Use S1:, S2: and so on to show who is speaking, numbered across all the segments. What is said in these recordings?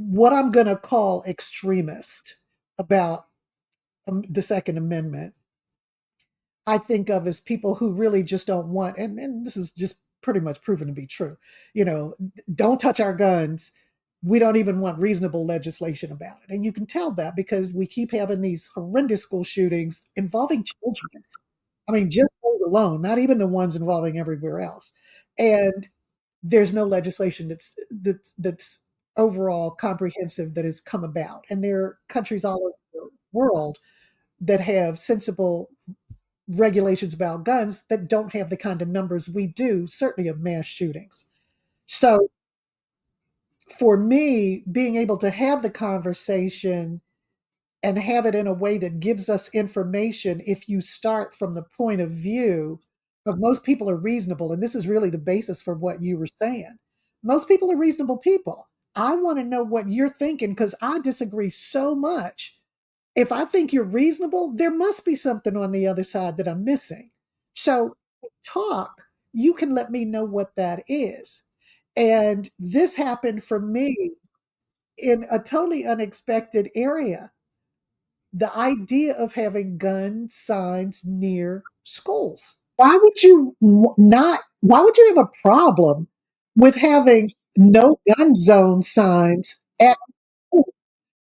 S1: what I'm going to call extremist about the Second Amendment, I think of as people who really just don't want, and this is just pretty much proven to be true, don't touch our guns. We don't even want reasonable legislation about it. And you can tell that because we keep having these horrendous school shootings involving children. I mean, just those alone, not even the ones involving everywhere else. And there's no legislation that's overall comprehensive that has come about. And there are countries all over the world that have sensible regulations about guns that don't have the kind of numbers we do, certainly of mass shootings. So for me, being able to have the conversation and have it in a way that gives us information, if you start from the point of view of most people are reasonable, and this is really the basis for what you were saying. Most people are reasonable people. I want to know what you're thinking because I disagree so much. If I think you're reasonable, there must be something on the other side that I'm missing. So talk, you can let me know what that is. And this happened for me in a totally unexpected area. The idea of having gun signs near schools. Why would you why would you have a problem with having no gun zone signs at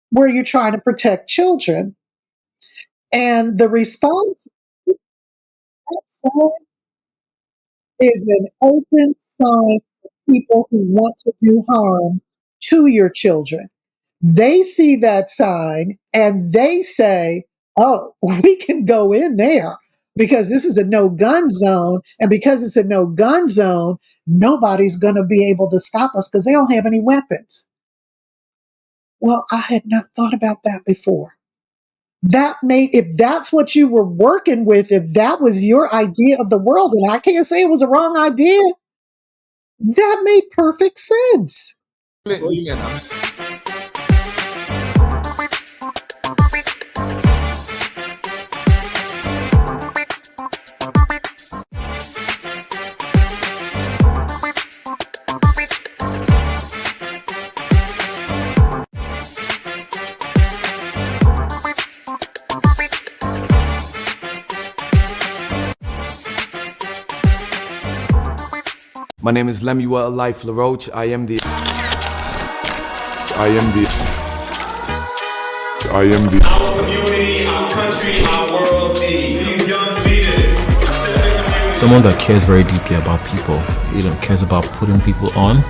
S1: where you're trying to protect children? And the response is an open sign for people who want to do harm to your children. They see that sign and they say, oh, we can go in there because this is a no gun zone. And because it's a no gun zone, nobody's going to be able to stop us because they don't have any weapons. Well, I had not thought about that before. If that's what you were working with, if that was your idea of the world, and I can't say it was a wrong idea, that made perfect sense.
S2: My name is Lemuel LaRoche. I am the
S3: Our community, our country, our world needs these young leaders.
S4: Someone that cares very deeply about people, cares about putting people on,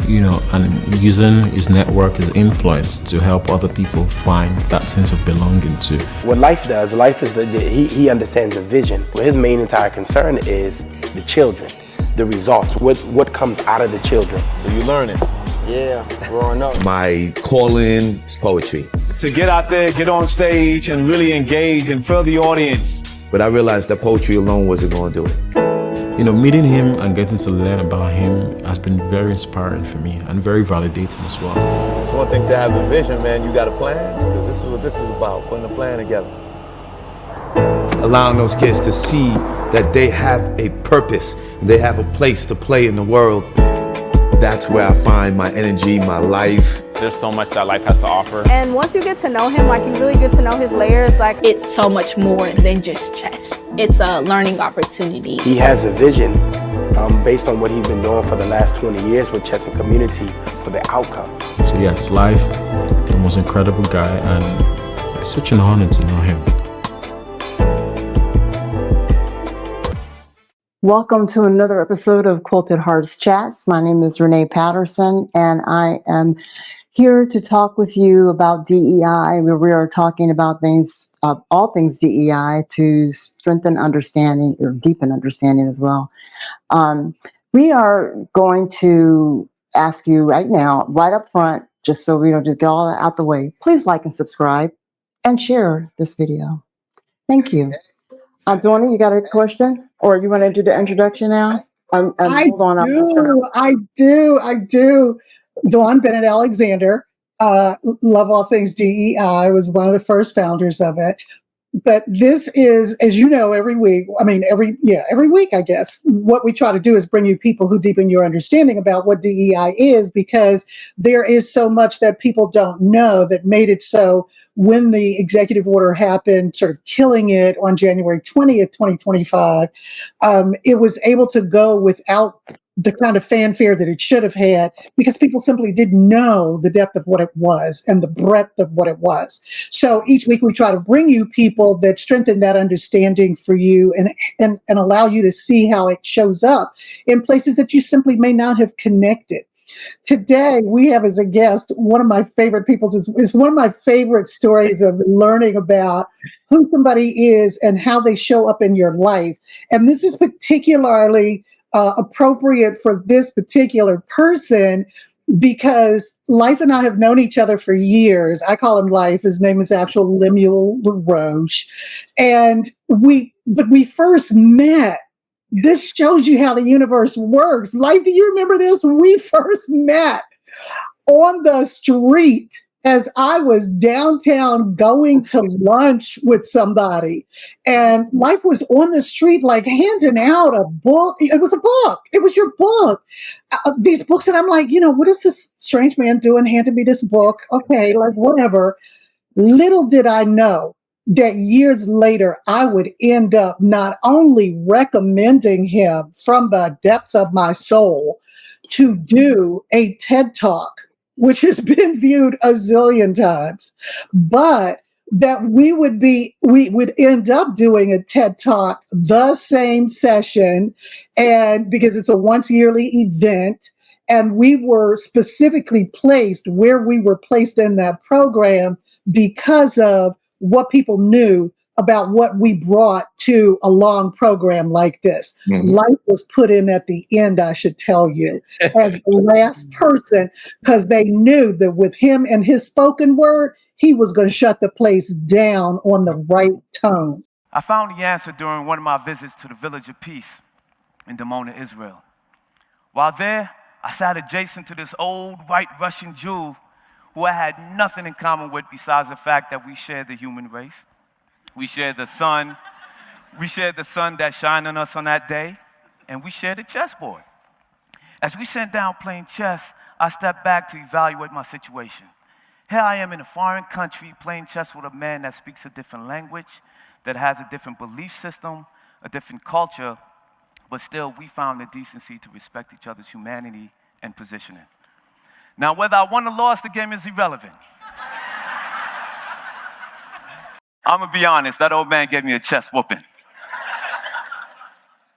S4: and using his network, his influence to help other people find that sense of belonging to.
S5: What life does, life is he understands the vision. Well, his main entire concern is the children, the results, what comes out of the children.
S6: So you learn it.
S7: Yeah, growing up.
S6: My calling is poetry.
S8: To get out there, get on stage, and really engage and fill the audience.
S6: But I realized that poetry alone wasn't going to do it.
S4: Meeting him and getting to learn about him has been very inspiring for me and very validating as well.
S6: It's one thing to have a vision, man. You got a plan, because this is what this is about, putting a plan together. Allowing those kids to see that they have a purpose, they have a place to play in the world. That's where I find my energy, my life.
S9: There's so much that life has to offer.
S10: And once you get to know him, you really get to know his layers.
S11: It's so much more than just chess. It's a learning opportunity.
S5: He has a vision based on what he's been doing for the last 20 years with chess and community for the outcome.
S4: So yes, life, the most incredible guy, and it's such an honor to know him.
S12: Welcome to another episode of Quilted Hearts Chats. My name is Renee Patterson, and I am here to talk with you about DEI, where we are talking about all things DEI to strengthen understanding or deepen understanding as well. We are going to ask you right now, right up front, just so we don't just get all that out the way, please like and subscribe and share this video. Thank you. Dawna, you got a question? Or you want to do the introduction now?
S1: I do. Dawn Bennett-Alexander, love all things DEI. I was one of the first founders of it. But this is, as you know, every week, every week, I guess, what we try to do is bring you people who deepen your understanding about what DEI is, because there is so much that people don't know that made it so when the executive order happened, sort of killing it on January 20th, 2025, it was able to go without the kind of fanfare that it should have had, because people simply didn't know the depth of what it was and the breadth of what it was. So each week we try to bring you people that strengthen that understanding for you and allow you to see how it shows up in places that you simply may not have connected. Today, we have as a guest, one of my favorite people, is one of my favorite stories of learning about who somebody is and how they show up in your life. And this is particularly appropriate for this particular person, because Life and I have known each other for years. I call him Life. His name is actual Lemuel LaRoche. And we first met. This shows you how the universe works. Life, do you remember this? We first met on the street as I was downtown going to lunch with somebody. And Life was on the street, like handing out a book. It was a book. It was your book. These books. And I'm like, what is this strange man doing handing me this book? Okay, like whatever. Little did I know that years later, I would end up not only recommending him from the depths of my soul to do a TED Talk, which has been viewed a zillion times, but that we would end up doing a TED Talk the same session, and because it's a once yearly event, and we were specifically placed where we were placed in that program because of what people knew about what we brought to a long program like this. Mm-hmm. Life was put in at the end, I should tell you, as the last person, because they knew that with him and his spoken word, he was going to shut the place down on the right tone.
S13: I found the answer during one of my visits to the Village of Peace in Dimona, Israel. While there, I sat adjacent to this old white Russian Jew who I had nothing in common with besides the fact that we shared the human race. We shared the sun. We shared the sun that shined on us on that day, and we shared the chessboard. As we sat down playing chess, I stepped back to evaluate my situation. Here I am in a foreign country playing chess with a man that speaks a different language, that has a different belief system, a different culture, but still we found the decency to respect each other's humanity and positioning. Now, whether I won or lost, the game is irrelevant. I'm gonna be honest, that old man gave me a chess whooping.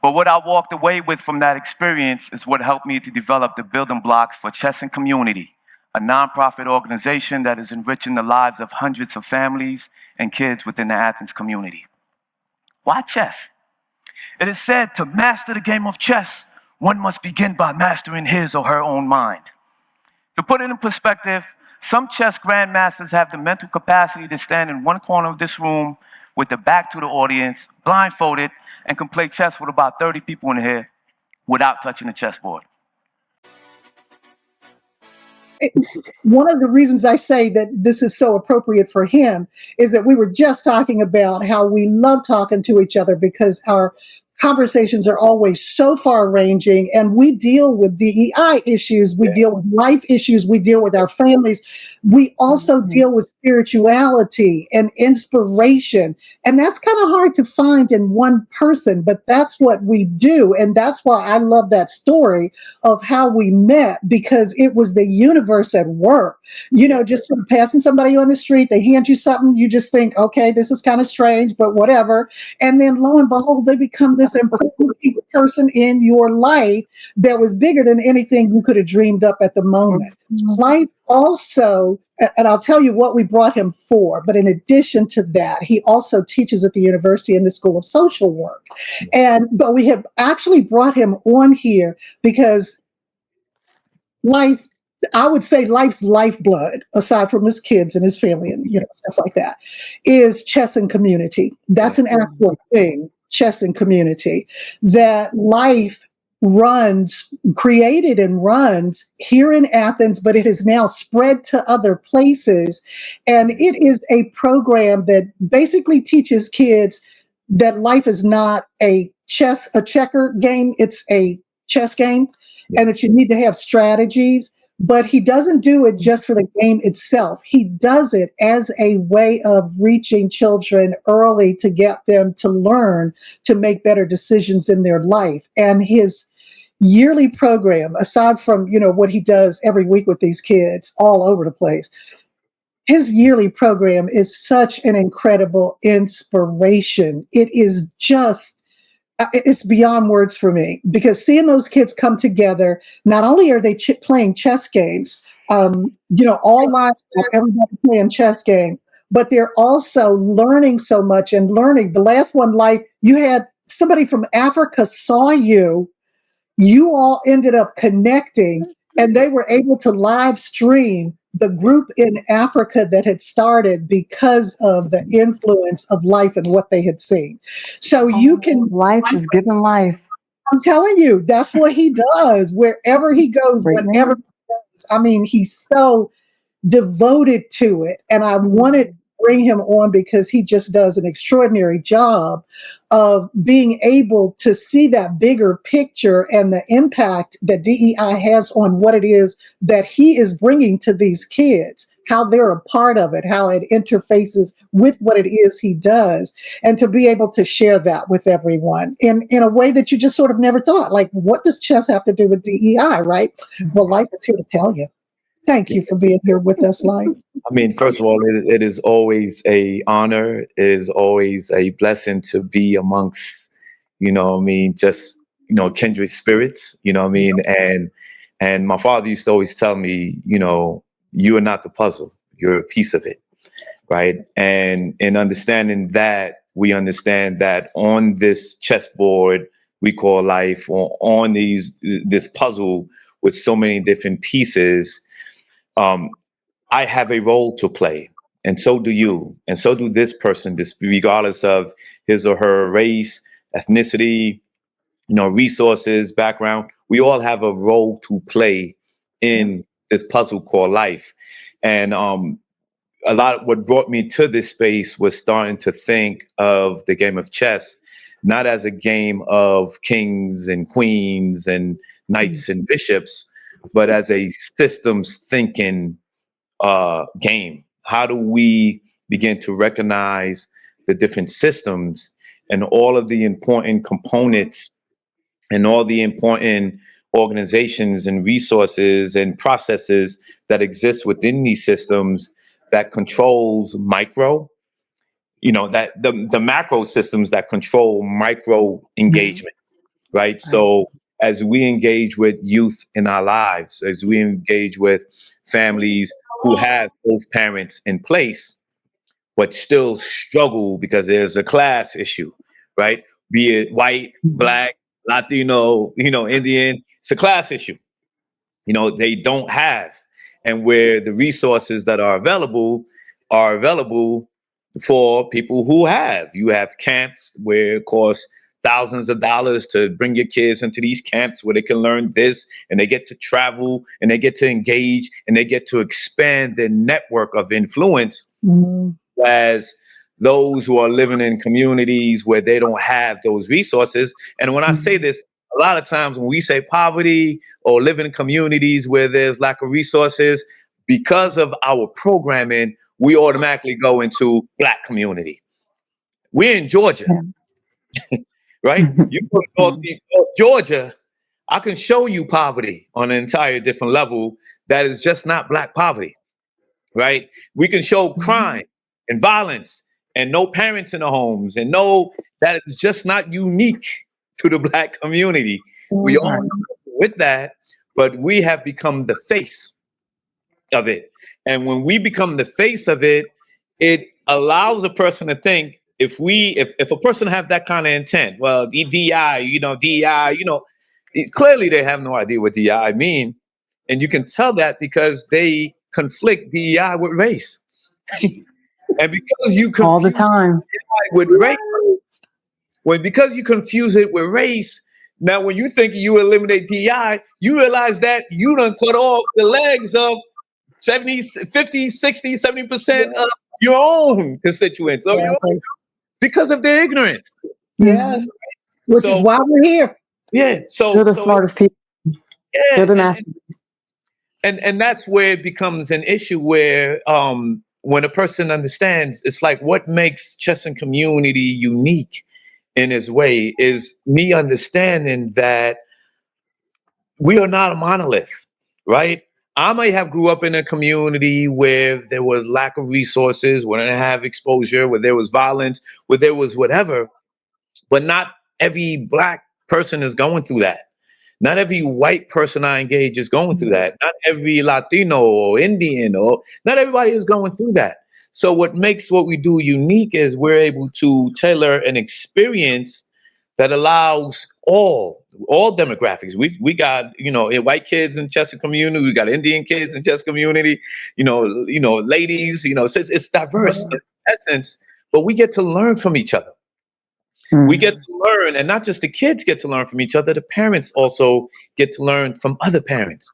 S13: But what I walked away with from that experience is what helped me to develop the building blocks for Chess and Community, a nonprofit organization that is enriching the lives of hundreds of families and kids within the Athens community. Why chess? It is said to master the game of chess, one must begin by mastering his or her own mind. To put it in perspective, some chess grandmasters have the mental capacity to stand in one corner of this room with their back to the audience, blindfolded, and can play chess with about 30 people in here without touching the chessboard.
S1: One of the reasons I say that this is so appropriate for him is that we were just talking about how we love talking to each other because our conversations are always so far-ranging, and we deal with DEI issues, we deal with life issues, we deal with our families. We also deal with spirituality and inspiration, and that's kind of hard to find in one person, but that's what we do, and that's why I love that story of how we met, because it was the universe at work. Just sort of passing somebody on the street, they hand you something, you just think, okay, this is kind of strange, but whatever, and then lo and behold, they become this important person in your life that was bigger than anything you could have dreamed up at the moment. Life also, and I'll tell you what we brought him for, but in addition to that, he also teaches at the university in the School of Social Work. But we have actually brought him on here because Life, I would say Life's lifeblood, aside from his kids and his family and stuff like that, is chess and community. That's an actual thing. Chess and community, that Life created and runs here in Athens, but it has now spread to other places. And it is a program that basically teaches kids that life is not a checker game, it's a chess game, and that you need to have strategies. But he doesn't do it just for the game itself. He does it as a way of reaching children early to get them to learn to make better decisions in their life. And his yearly program, aside from, what he does every week with these kids all over the place, his yearly program is such an incredible inspiration. It is just, it's beyond words for me, because seeing those kids come together, not only are they playing chess games, all live, everybody playing chess game, but they're also learning so much and learning. The last one, life, you had somebody from Africa saw you all ended up connecting, and they were able to live stream the group in Africa that had started because of the influence of life and what they had seen. So
S12: life is given life.
S1: I'm telling you, that's what he does wherever he goes, whenever he goes. I mean, he's so devoted to it. And I wanted to bring him on because he just does an extraordinary job of being able to see that bigger picture and the impact that DEI has on what it is that he is bringing to these kids, how they're a part of it, how it interfaces with what it is he does, and to be able to share that with everyone in a way that you just sort of never thought. Like, what does chess have to do with DEI, right? Well, Life is here to tell you. Thank you for being here with us, Life.
S6: I mean, first of all, it is always a honor. It is always a blessing to be amongst, just, kindred spirits, and my father used to always tell me, you are not the puzzle, you're a piece of it. Right. And in understanding that, we understand that on this chessboard we call life, or on this puzzle with so many different pieces, I have a role to play, and so do you, and so do this person, regardless of his or her race, ethnicity, resources, background. We all have a role to play in this puzzle called life. And a lot of what brought me to this space was starting to think of the game of chess, not as a game of kings and queens and knights and bishops, but as a systems thinking game. How do we begin to recognize the different systems and all of the important components and all the important organizations and resources and processes that exist within these systems that controls micro, that the macro systems that control micro engagement, right? So as we engage with youth in our lives, as we engage with families who have both parents in place, but still struggle because there's a class issue, right? Be it white, black, Latino, Indian, it's a class issue. They don't have, and where the resources that are available for people who have. You have camps where it costs thousands of dollars to bring your kids into these camps where they can learn this, and they get to travel, and they get to engage, and they get to expand their network of influence. As those who are living in communities where they don't have those resources. And when I say this, a lot of times when we say poverty or live in communities where there's lack of resources, because of our programming, we automatically go into Black community. We're in Georgia. Right? You go to North Georgia, I can show you poverty on an entire different level that is just not Black poverty, right? We can show crime and violence and no parents in the homes, and that is just not unique to the Black community. We all know with that, but we have become the face of it. And when we become the face of it, it allows a person to think, if a person have that kind of intent, well, DEI, clearly they have no idea what DEI mean. And you can tell that because they conflict DEI with race. And because you confuse
S12: all the time
S6: with race, because you confuse it with race, Now, when you think you eliminate DEI, you realize that you done cut off the legs of 70, 50, 60, 70% of your own constituents, because of their ignorance.
S1: Yes. Which is why we're here.
S6: Yeah. So
S12: they're the smartest people.
S6: Yeah.
S12: They're the masters.
S6: And that's where it becomes an issue where when a person understands, it's like what makes chess and community unique in its way is me understanding that we are not a monolith, right? I may have grew up in a community where there was lack of resources, where I didn't have exposure, where there was violence, where there was whatever, but not every Black person is going through that. Not every white person I engage is going through that. Not every Latino or Indian, or not everybody is going through that. So what makes what we do unique is we're able to tailor an experience that allows all demographics. We got, white kids in chess community, we got Indian kids in chess community, ladies, it's diverse in essence, but we get to learn from each other. We get to learn, and not just the kids get to learn from each other, the parents also get to learn from other parents.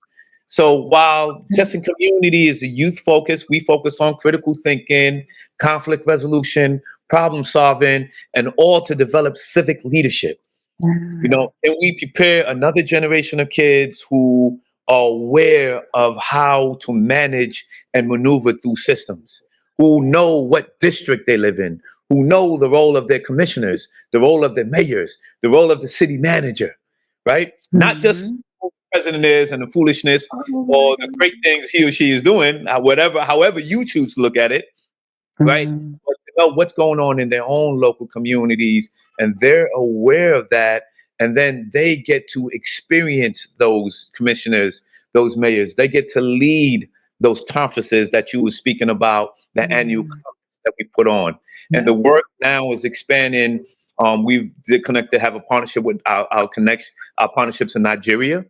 S6: So while chess and community is a youth focus, we focus on critical thinking, conflict resolution, problem solving, and all to develop civic leadership. And we prepare another generation of kids who are aware of how to manage and maneuver through systems, who know what district they live in, who know the role of their commissioners, the role of their mayors, the role of the city manager, right? Not just who the president is and the foolishness or the great things he or she is doing, however you choose to look at it, right? But to know what's going on in their own local communities, and they're aware of that, and then they get to experience those commissioners, those mayors. They get to lead those conferences that you were speaking about, the annual conference that we put on. And the work now is expanding. We did connect to have a partnership with our partnerships in Nigeria,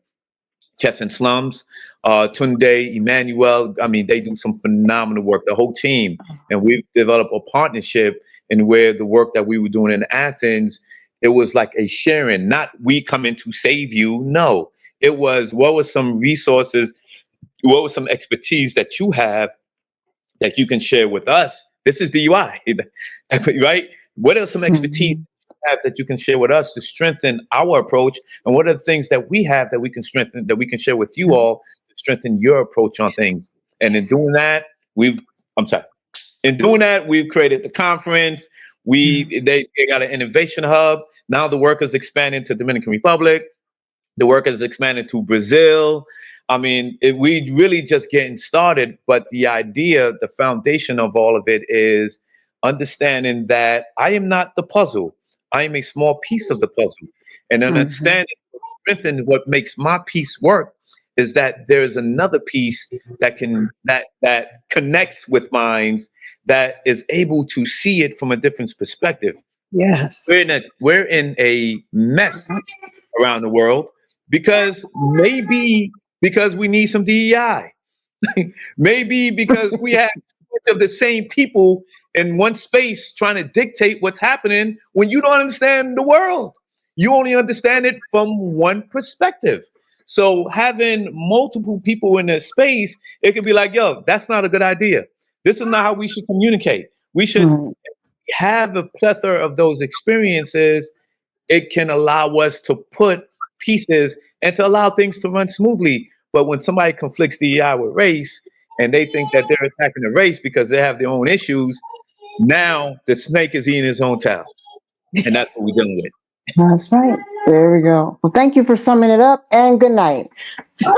S6: Chess and Slums, Tunde, Emmanuel. I mean, they do some phenomenal work, the whole team. And we've developed a partnership in where the work that we were doing in Athens, it was like a sharing, not we come in to save you. No, it was what was some resources, what was some expertise that you have that you can share with us. This is DUI, right? What are some expertise you have that you can share with us to strengthen our approach? And what are the things that we have that we can strengthen, that we can share with you all to strengthen your approach on things? And in doing that, we've created the conference. They got an innovation hub. Now the work is expanding to Dominican Republic. The work is expanding to Brazil. I mean, we really just getting started, but the idea, the foundation of all of it is understanding that I am not the puzzle. I am a small piece of the puzzle. And understanding strengthen what makes my piece work is that there's another piece that connects with minds, that is able to see it from a different perspective.
S1: Yes.
S6: We're in a mess around the world because we need some DEI. Maybe because we have of the same people in one space trying to dictate what's happening when you don't understand the world. You only understand it from one perspective. So having multiple people in a space, it could be like, yo, that's not a good idea. This is not how we should communicate. We should have a plethora of those experiences. It can allow us to put pieces and to allow things to run smoothly. But when somebody conflicts DEI with race and they think that they're attacking the race because they have their own issues, now the snake is eating his own tail. And that's what we're dealing with.
S12: That's right. There we go. Well, thank you for summing it up, and good night.
S1: Oh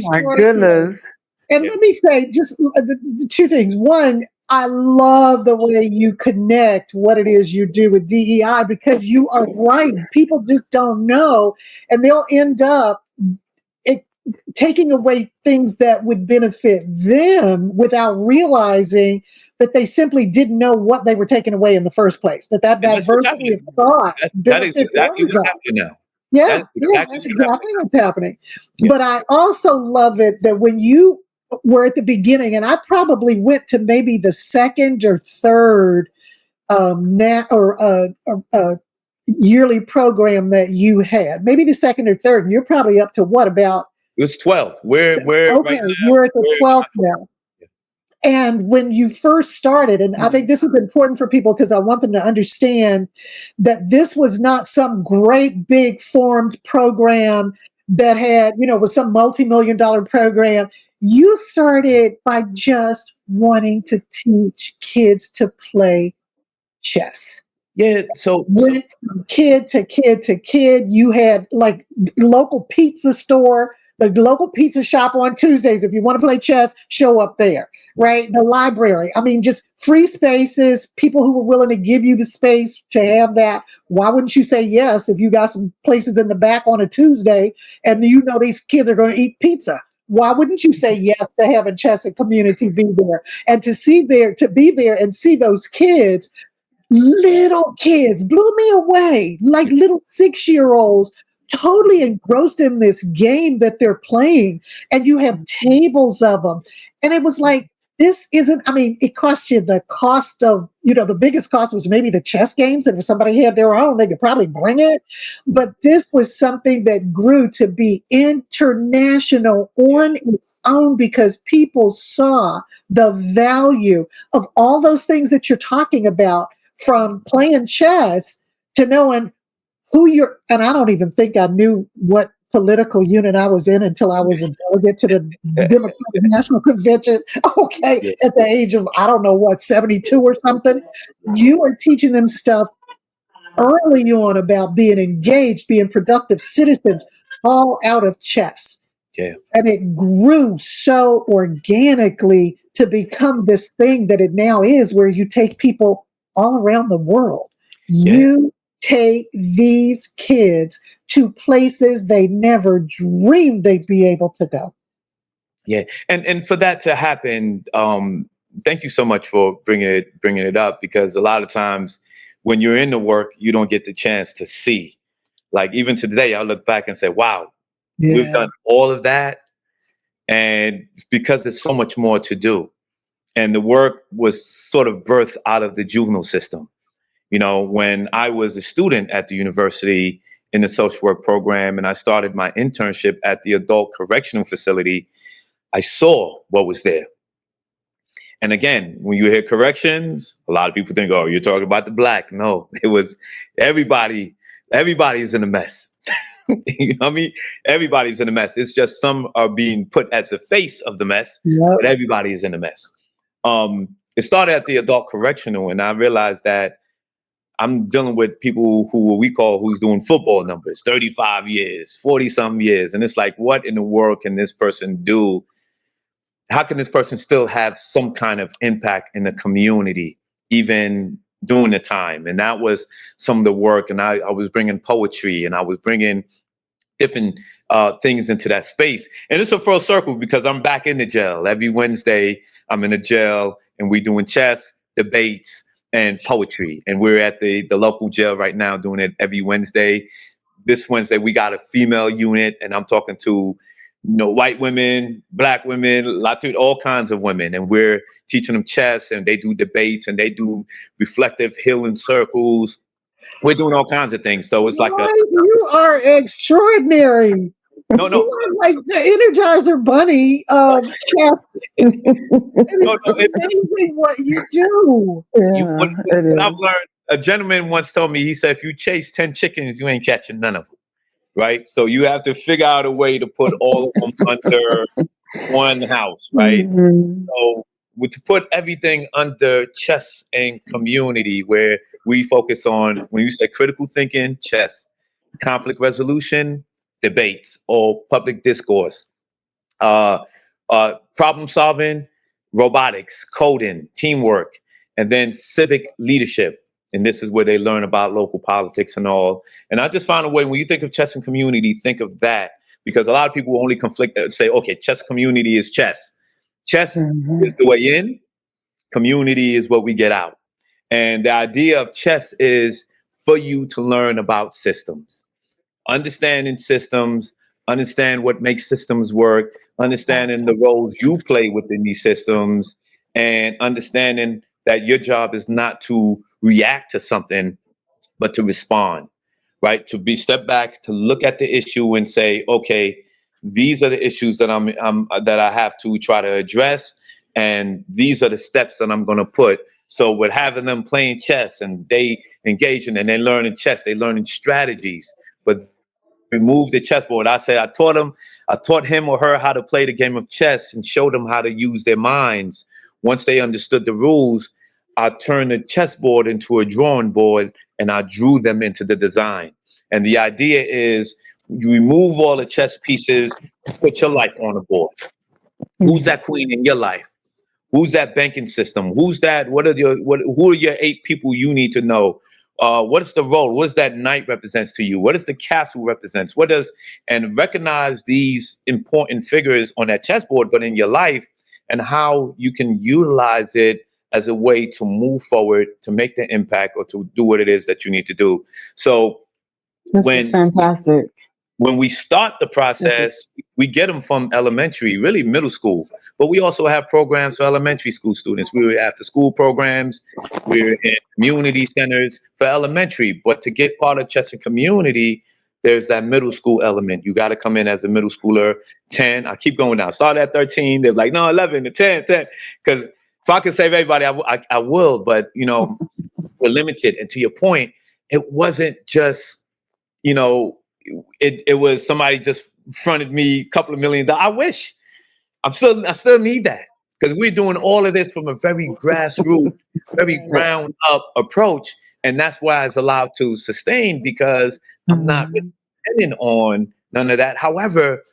S12: my goodness.
S1: And let me say just the two things. One, I love the way you connect what it is you do with DEI, because you are right. People just don't know, and they'll end up taking away things that would benefit them without realizing that they simply didn't know what they were taking away in the first place. That diversity of thought.
S6: That is exactly what's happening now.
S1: Yeah, that's exactly what's happening. Yeah. But I also love it that when you were at the beginning, and I probably went to maybe the second or third yearly program that you had, maybe the second or third, and you're probably up to what, about?
S6: It was 12. We're
S1: Okay,
S6: right now.
S1: you're at the 12th now. And when you first started, and I think this is important for people because I want them to understand that this was not some great big formed program that had, was some multi-million-dollar program. You started by just wanting to teach kids to play chess.
S6: Yeah, so
S1: went from kid to kid to kid. You had like local pizza store, the local pizza shop on Tuesdays. If you want to play chess, show up there, right? The library. I mean, just free spaces, people who were willing to give you the space to have that. Why wouldn't you say yes if you got some places in the back on a Tuesday and you know these kids are going to eat pizza? Why wouldn't you say yes to having chess and community be there and to be there and see those kids? Little kids blew me away, like little 6-year-olds, totally engrossed in this game that they're playing. And you have tables of them. And it was like, this isn't, I mean, it cost you the cost of, the biggest cost was maybe the chess games. And if somebody had their own, they could probably bring it. But this was something that grew to be international on its own because people saw the value of all those things that you're talking about, from playing chess to knowing who you're, and I don't even think I knew what political unit I was in until I was a delegate to the Democratic National Convention. Okay, at the age of, I don't know what, 72 or something. You are teaching them stuff early on about being engaged, being productive citizens, all out of chess.
S6: Yeah.
S1: And it grew so organically to become this thing that it now is, where you take people all around the world. You take these kids to places they never dreamed they'd be able to go.
S6: Yeah, and for that to happen, thank you so much for bringing it up, because a lot of times when you're in the work, you don't get the chance to see. Like even today, I look back and say, "Wow, we've done all of that," and it's because there's so much more to do. And the work was sort of birthed out of the juvenile system. When I was a student at the university in the social work program and I started my internship at the adult correctional facility, I saw what was there. And again, when you hear corrections, a lot of people think, oh, you're talking about the black. No, it was everybody. Everybody is in a mess. You know what I mean? Everybody's in a mess. It's just some are being put as the face of the mess, but everybody is in a mess. It started at the adult correctional, and I realized that I'm dealing with people who's doing football numbers, 35 years, 40 some years. And it's like, what in the world can this person do? How can this person still have some kind of impact in the community, even during the time? And that was some of the work. And I was bringing poetry, and I was bringing different things into that space. And it's a full circle because I'm back in the jail. Every Wednesday, I'm in the jail and we're doing chess, debates, and poetry. And we're at the local jail right now doing it every Wednesday. This Wednesday, we got a female unit, and I'm talking to white women, black women, Latino, all kinds of women. And we're teaching them chess, and they do debates, and they do reflective healing circles. We're doing all kinds of things. So it's like
S1: you are extraordinary.
S6: No.
S1: You are like the Energizer Bunny of chess. It's amazing what you do.
S6: I've learned, a gentleman once told me, he said, if you chase 10 chickens, you ain't catching none of them. Right? So you have to figure out a way to put all of them under one house, right? Mm-hmm. So to put everything under chess and community, where we focus on, when you say critical thinking, chess, conflict resolution, debates, or public discourse, problem solving, robotics, coding, teamwork, and then civic leadership. And this is where they learn about local politics and all. And I just found a way, when you think of chess and community, think of that, because a lot of people only conflict and say, okay, chess community is chess. Chess is the way in, community is what we get out. And the idea of chess is for you to learn about systems, understanding systems, understand what makes systems work, understanding the roles you play within these systems, and understanding that your job is not to react to something, but to respond, right? To be step back, to look at the issue and say, okay, these are the issues that that I have to try to address, and these are the steps that I'm going to put. So with having them playing chess and they engaging and they learning chess, they learning strategies, but remove the chessboard. I taught him or her how to play the game of chess and showed them how to use their minds. Once they understood the rules, I turned the chessboard into a drawing board and I drew them into the design. And the idea is you remove all the chess pieces, put your life on the board. Who's that queen in your life? Who's that banking system? Who's that? Who are your 8 people you need to know? What is the role? What does that knight represents to you? What does the castle represents? And recognize these important figures on that chessboard, but in your life, and how you can utilize it as a way to move forward, to make the impact, or to do what it is that you need to do. So
S12: this is fantastic.
S6: When we start the process, we get them from elementary, really middle school, but we also have programs for elementary school students. We're after school programs, we're in community centers for elementary, but to get part of chess and community, there's that middle school element. You got to come in as a middle schooler, 10. I keep going down. Start at 13. They're like, no, 11 to 10. Because if I could save everybody, I will, but we're limited. And to your point, it wasn't just, it was somebody just fronted me a couple of $1 million. I wish. I still need that, because we're doing all of this from a very grassroots, very ground up approach. And that's why it's allowed to sustain, because I'm not depending on none of that. However,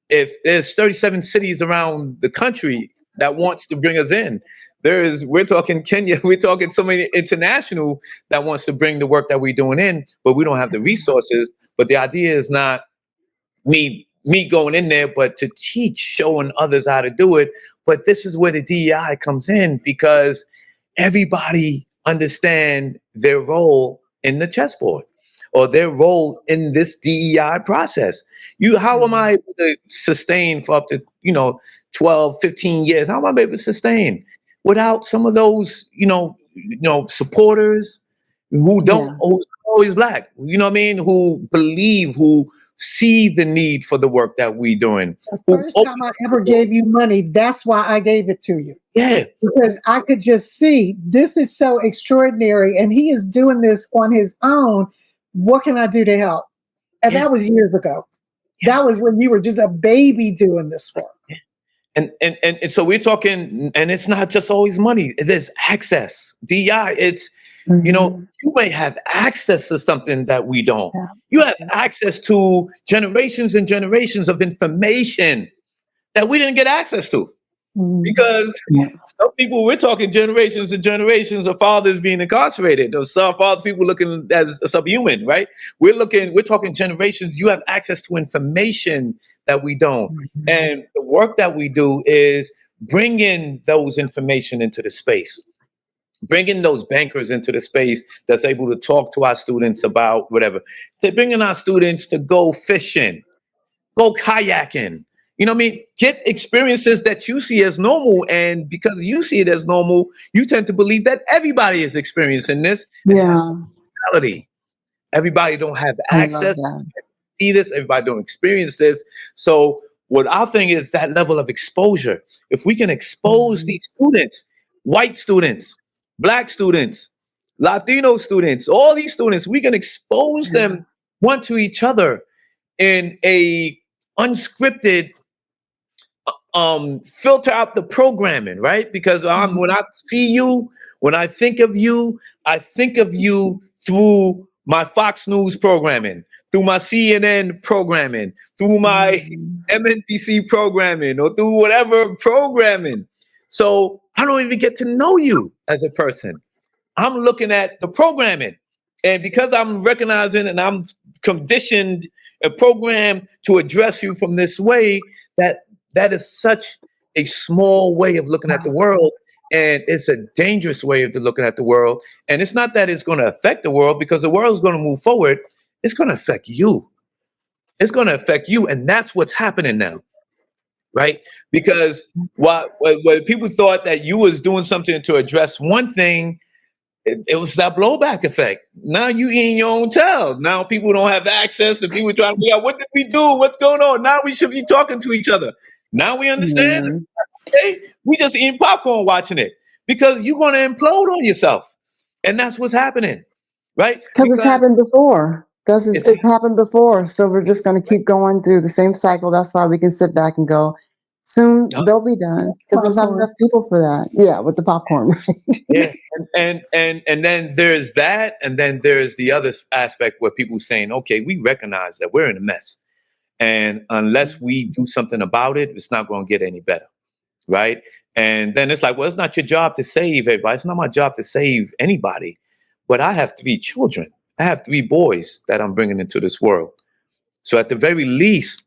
S6: if there's 37 cities around the country that wants to bring us in, we're talking Kenya, we're talking so many international that wants to bring the work that we're doing in, but we don't have the resources. But the idea is not me going in there, but to teach, showing others how to do it. But this is where the DEI comes in, because everybody understand their role in the chessboard, or their role in this DEI process. How am I able to sustain for up to 12, 15 years? How am I able to sustain without some of those supporters who don't always Black, who believe, who see the need for the work that we're doing.
S1: The first time I ever gave you money, that's why I gave it to you.
S6: Yeah.
S1: Because I could just see this is so extraordinary, and he is doing this on his own. What can I do to help? And that was years ago. Yeah. That was when you were just a baby doing this work.
S6: And so we're talking, and it's not just always money. There's access. DEI, it's, you may have access to something that we don't. Yeah. You have access to generations and generations of information that we didn't get access to. Because some people, we're talking generations and generations of fathers being incarcerated, or some father people looking as subhuman, right? We're talking generations. You have access to information that we don't. And the work that we do is bringing those information into the space, bringing those bankers into the space that's able to talk to our students about whatever, to bringing our students to go fishing, go kayaking, get experiences that you see as normal. And because you see it as normal, you tend to believe that everybody is experiencing this.
S12: Yeah.
S6: That's the reality. Everybody don't have access to see this. Everybody don't experience this. So what our thing is, that level of exposure. If we can expose these students, white students, Black students, Latino students, all these students, we can expose them one to each other in a unscripted, filter out the programming, right? Because when I see you, when I think of you through my Fox News programming, through my CNN programming, through my MNBC programming, or through whatever programming. So I don't even get to know you as a person. I'm looking at the programming. And because I'm recognizing and I'm conditioned a program to address you from this way, that is such a small way of looking at the world. And it's a dangerous way of looking at the world. And it's not that it's going to affect the world, because the world is going to move forward. It's going to affect you. it's going to affect you. And that's what's happening now, right? Because when people thought that you was doing something to address one thing, it was that blowback effect. Now you eating your own tail. Now people don't have access, and people trying to figure out, what did we do? What's going on? Now we should be talking to each other. Now we understand. Okay? We just eating popcorn watching it, because you're going to implode on yourself. And that's what's happening, right?
S12: Because it's happened before. It happened before. So we're just going to keep going through the same cycle. That's why we can sit back and go, soon they'll be done, because there's not enough people for that. Yeah, with the popcorn. Right?
S6: Yeah, and then there's that, and then there's the other aspect where people saying, okay, we recognize that we're in a mess, and unless we do something about it, it's not going to get any better, right? And then it's like, well, it's not your job to save everybody. It's not my job to save anybody, but I have 3 children. I have 3 boys that I'm bringing into this world. So at the very least,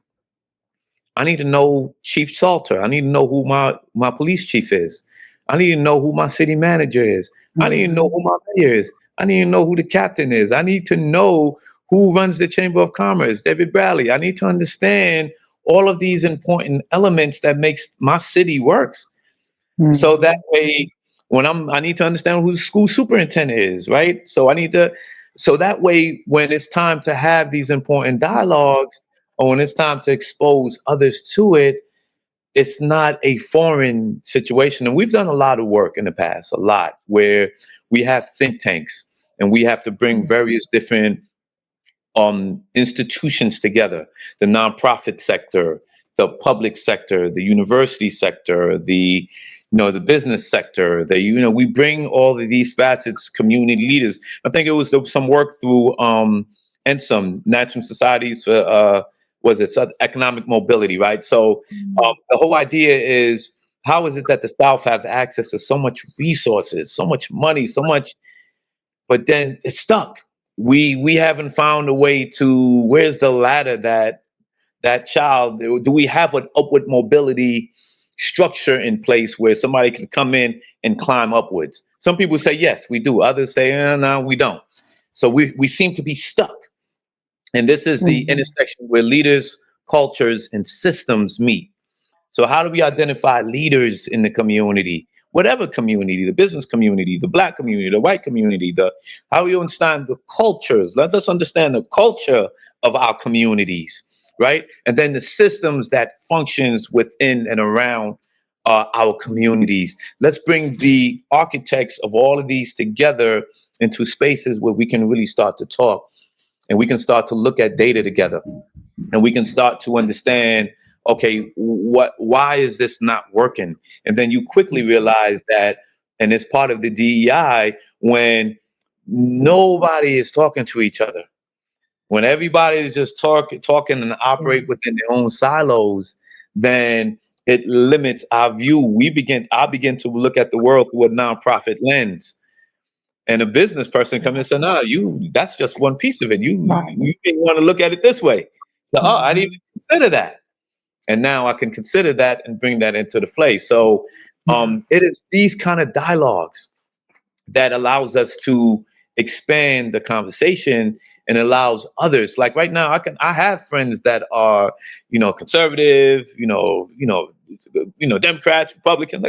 S6: I need to know Chief Salter. I need to know who my police chief is. I need to know who my city manager is. I need to know who my mayor is. I need to know who the captain is. I need to know who runs the Chamber of Commerce, David Bradley. I need to understand all of these important elements that makes my city works. So that way, I need to understand who the school superintendent is, right? So that way, when it's time to have these important dialogues, or when it's time to expose others to it, it's not a foreign situation. And we've done a lot of work in the past, a lot, where we have think tanks and we have to bring various different institutions together, the nonprofit sector, the public sector, the university sector, the business sector. We bring all of these facets, community leaders. I think it was some work through and some National Societies for economic mobility, right? So the whole idea is, how is it that the South have access to so much resources, so much money, so much, but then it's stuck. We haven't found a way to, where's the ladder that child, do we have an upward mobility structure in place where somebody can come in and climb upwards? Some people say, yes, we do. Others say, no, we don't. So we seem to be stuck. And this is the intersection where leaders, cultures, and systems meet. So how do we identify leaders in the community, whatever community, the business community, the Black community, the white community, how do you understand the cultures? Let us understand the culture of our communities, right? And then the systems that functions within and around our communities. Let's bring the architects of all of these together into spaces where we can really start to talk. And we can start to look at data together, and we can start to understand, okay, why is this not working? And then you quickly realize that, and it's part of the DEI, when nobody is talking to each other, when everybody is just talking and operate within their own silos, then it limits our view. I begin to look at the world through a nonprofit lens. And a business person comes and says, no, that's just one piece of it. You didn't want to look at it this way. So, I didn't even consider that. And now I can consider that and bring that into the play. So it is these kind of dialogues that allows us to expand the conversation and allows others. Like right now, I have friends that are, conservative, Democrats, Republicans.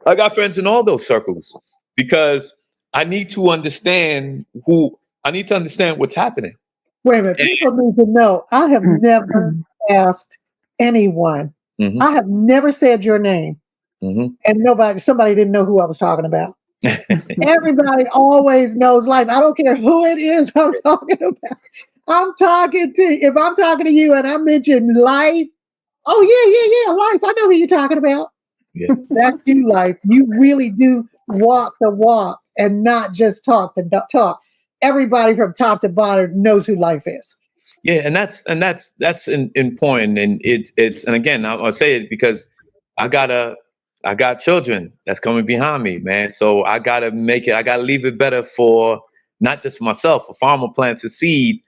S6: I got friends in all those circles, because I need to understand what's happening.
S1: Wait a minute. People need to know, I have never asked anyone. I have never said your name. And somebody didn't know who I was talking about. Everybody always knows life. I don't care who it is I'm talking about. If I'm talking to you and I mention life, oh yeah, life. I know who you're talking about. Yeah. That's you, life. You really do walk the walk and not just talk the talk. Everybody from top to bottom knows who life is.
S6: Yeah, and that's important. And it's and again, I'll say it because I got children that's coming behind me, man. So I gotta leave it better for not just for myself. A farmer plants a seed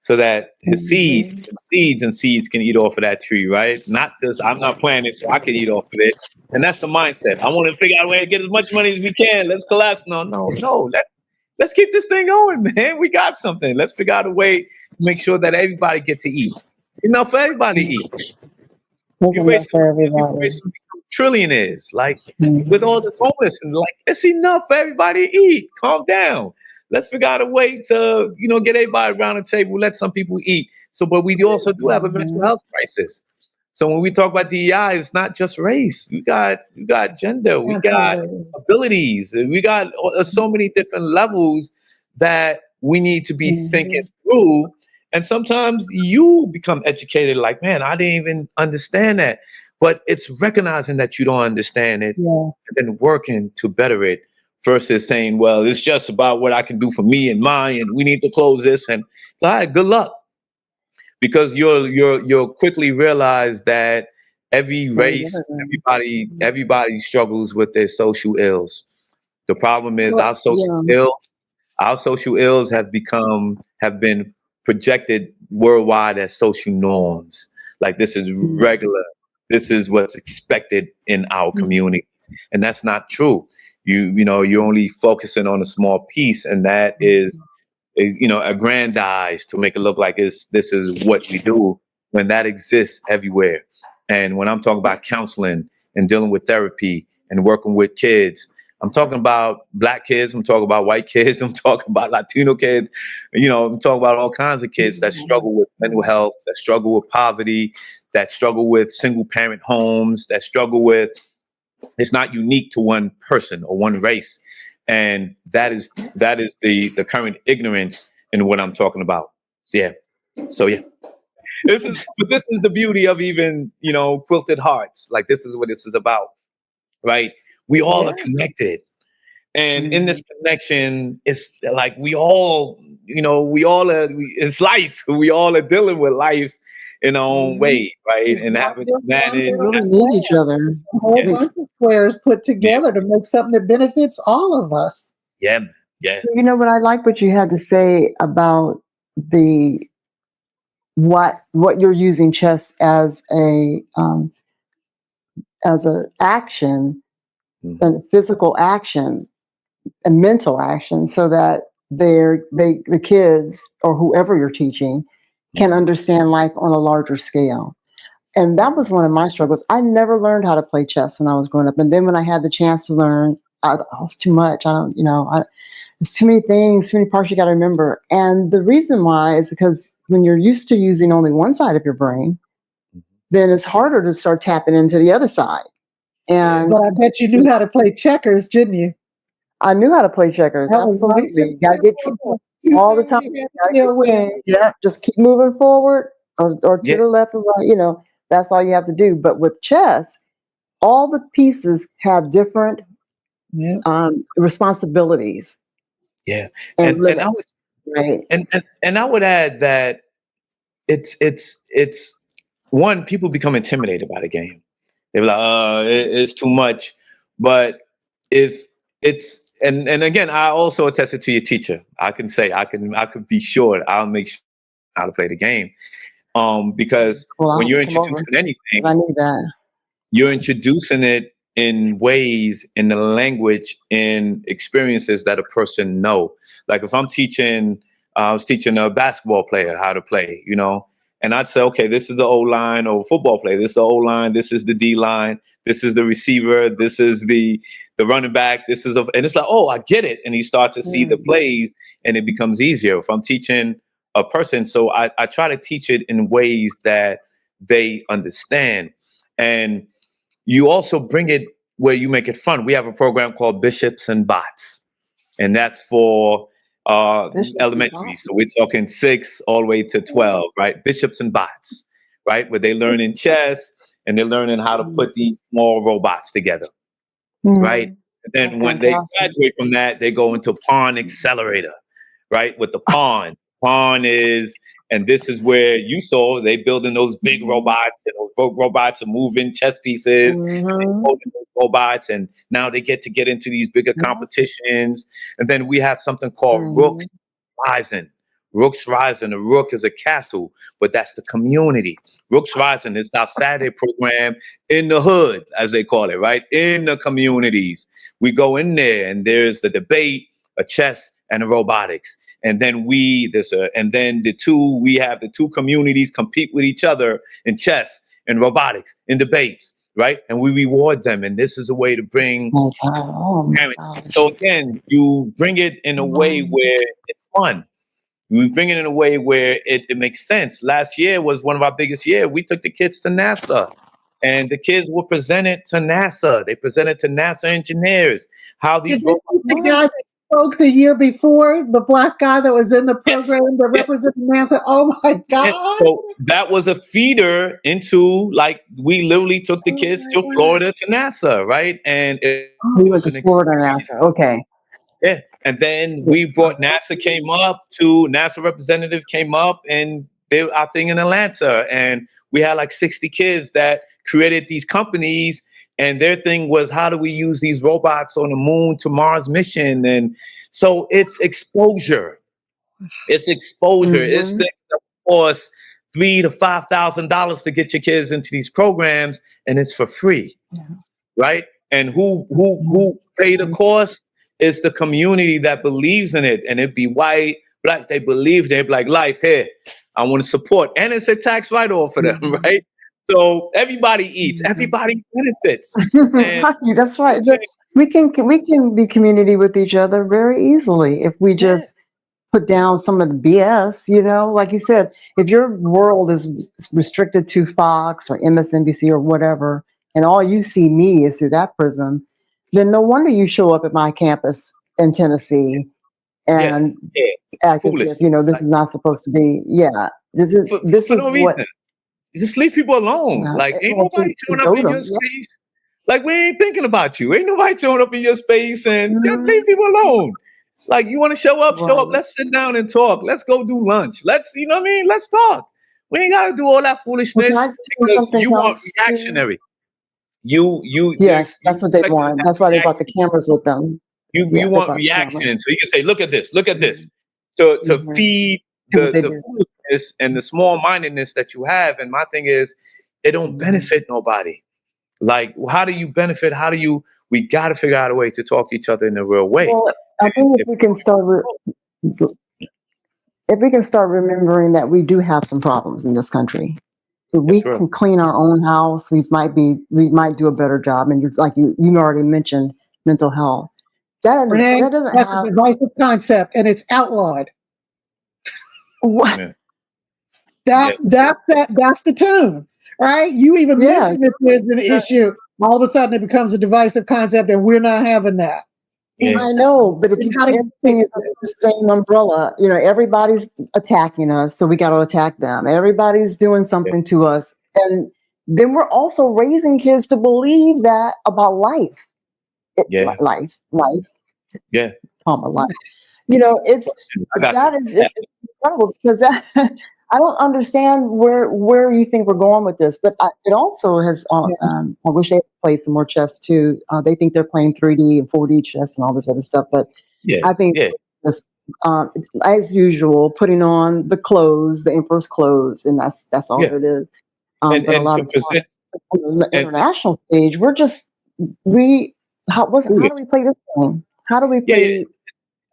S6: so that his seeds can eat off of that tree, right? Not just I'm not planting it so I can eat off of it. And that's the mindset. I want to figure out a way to get as much money as we can. Let's collapse. No. let's keep this thing going, man. We got something. Let's figure out a way to make sure that everybody gets to eat. Enough for everybody to eat. You raise some trillionaires, like with all this homeless, and like it's enough for everybody to eat. Calm down. Let's figure out a way to, get everybody around the table, let some people eat. So, but we also do have a mental health crisis. So when we talk about DEI, it's not just race. You got gender, we got abilities, we got so many different levels that we need to be thinking through. And sometimes you become educated, like, man, I didn't even understand that. But it's recognizing that you don't understand it and then working to better it versus saying, well, it's just about what I can do for me and mine, and we need to close this. And all right, good luck. Because you'll quickly realize that every race, everybody struggles with their social ills. The problem is our social ills have been projected worldwide as social norms. Like this is regular. This is what's expected in our community. And that's not true. You're only focusing on a small piece, and that is aggrandized to make it look like this is what we do, when that exists everywhere. And when I'm talking about counseling and dealing with therapy and working with kids, I'm talking about Black kids, I'm talking about white kids, I'm talking about Latino kids, I'm talking about all kinds of kids that struggle with mental health, that struggle with poverty, that struggle with single parent homes, that struggle with, it's not unique to one person or one race. And that is the current ignorance in what I'm talking about. So yeah. This is the beauty of even, Quilted Hearts. Like this is what this is about, right? We all are connected. And in this connection, it's like we all it's life. We all are dealing with life in our own way, right?
S1: It's
S6: and having to manage.
S12: We really need each other.
S1: A whole bunch of squares put together to make something that benefits all of us.
S6: Yeah, yeah.
S12: But I like what you had to say about what you're using chess as a action, a physical action, a mental action, so that the kids or whoever you're teaching can understand life on a larger scale. And that was one of my struggles. I never learned how to play chess when I was growing up. And then when I had the chance to learn, it's too much. It's too many things, too many parts you got to remember. And the reason why is because when you're used to using only one side of your brain, then it's harder to start tapping into the other side. And
S1: but I bet you knew how to play checkers, didn't you?
S12: I knew how to play checkers. Absolutely. You got to get all the time. Yeah, just keep moving forward or to the left or right. That's all you have to do. But with chess, all the pieces have different responsibilities.
S6: Yeah,
S12: and
S6: I would add that it's one, people become intimidated by the game. They're like, it's too much. But if it's and again, I also attested to your teacher. I can say I could be sure I'll make sure how to play the game. Because when you're introducing anything,
S12: I knew that.
S6: You're introducing it in ways, in the language, in experiences that a person know. Like if I'm teaching, I was teaching a basketball player how to play, and I'd say, okay, this is the O line, or football player, this is the O line, this is the D line, this is the receiver, this is the running back, and it's like, oh, I get it. And he starts to see the plays, and it becomes easier. If I'm teaching a person, so I try to teach it in ways that they understand. And you also bring it where you make it fun. We have a program called Bishops and Bots, and that's for elementary. So we're talking 6 all the way to 12, right? Bishops and Bots, right? Where they learn in chess and they're learning how to put these small robots together, right? And then when they graduate from that, they go into Pawn Accelerator, right? With the pawn. Pawn is, and this is where you saw they building those big robots, and those robots are moving chess pieces, and those robots, and now they get into these bigger competitions. And then we have something called Rooks Rising. Rooks Rising. A rook is a castle, but that's the community. Rooks Rising is our Saturday program in the hood, as they call it, right? In the communities. We go in there, and there's the debate, a chess and the robotics. And then we have the two communities compete with each other in chess and robotics in debates, right? And we reward them. And this is a way to bring parents. So again, you bring it in a way where it's fun. You bring it in a way where it makes sense. Last year was one of our biggest years. We took the kids to NASA. And the kids were presented to NASA. They presented to NASA engineers how these robots.
S1: The guy that spoke the year before, the black guy that was in the program that represented NASA. Oh my God!
S6: So that was a feeder into, like, we literally took the kids to Florida to NASA, right? And
S12: we went to Florida NASA. Okay.
S6: Yeah, and then we brought NASA representative came up, and they were our thing in Atlanta, and we had like 60 kids that created these companies, and their thing was, how do we use these robots on the moon to Mars mission? And so it's exposure. It's exposure. It's the course $3,000 to $5,000 to get your kids into these programs, and it's for free, right? And who pay the cost? It's the community that believes in it, and it'd be white, black. They believe. They'd be like, life here. I want to support, and it's a tax write-off for them, right? So everybody eats, everybody benefits.
S12: That's right. We can be community with each other very easily if we just put down some of the BS. You know, like you said, if your world is restricted to Fox or MSNBC or whatever, and all you see me is through that prism, then no wonder you show up at my campus in Tennessee and act as if, you know, this is not supposed to be. Yeah, this is
S6: no reason. Just leave people alone. Like, ain't nobody showing up in your space. Like, we ain't thinking about you. Ain't nobody showing up in your space, and just leave people alone. Like, you want to show up, show up. Let's sit down and talk. Let's go do lunch. You know what I mean? Let's talk. We ain't got to do all that foolishness because you want reactionary.
S12: Yes, that's what they want. That's why they brought the cameras with them.
S6: You want reaction, so you can say, look at this, to feed the foolishness and the small-mindedness that you have. And my thing is, it don't benefit nobody. Like, how do you benefit? We got to figure out a way to talk to each other in a real way.
S12: Well, I think if we can start remembering that we do have some problems in this country. If we can clean our own house, we might do a better job. And you already mentioned mental health. That doesn't
S1: that's
S12: have
S1: a divisive concept, and it's outlawed.
S12: What?
S1: Yeah. That's the tune, right? You even mentioned that there's an issue. All of a sudden, it becomes a divisive concept, and we're not having that.
S12: Yes. I know, but if everything is under the same umbrella, you know, everybody's attacking us, so we got to attack them. Everybody's doing something to us, and then we're also raising kids to believe that about life. Life.
S6: Yeah.
S12: Life. You know, it's incredible because I don't understand where you think we're going with this, but it also has. I wish they played some more chess too. They think they're playing 3D and 4D chess and all this other stuff, but I think as usual, putting on the clothes, the emperor's clothes, and that's all it is. But a lot of times on the international stage, how do we play this game? How do we play?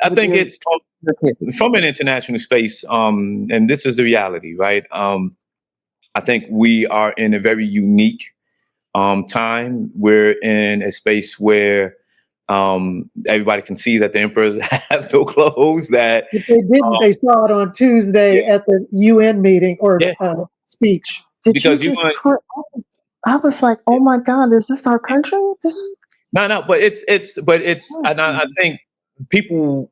S6: I think it's from an international space, and this is the reality, right? I think we are in a very unique time. We're in a space where everybody can see that the emperors have no clothes. That
S1: if they didn't, they saw it on Tuesday at the UN meeting or speech.
S12: I was like, oh my God, is this our country?
S6: No, but it's, and I think people.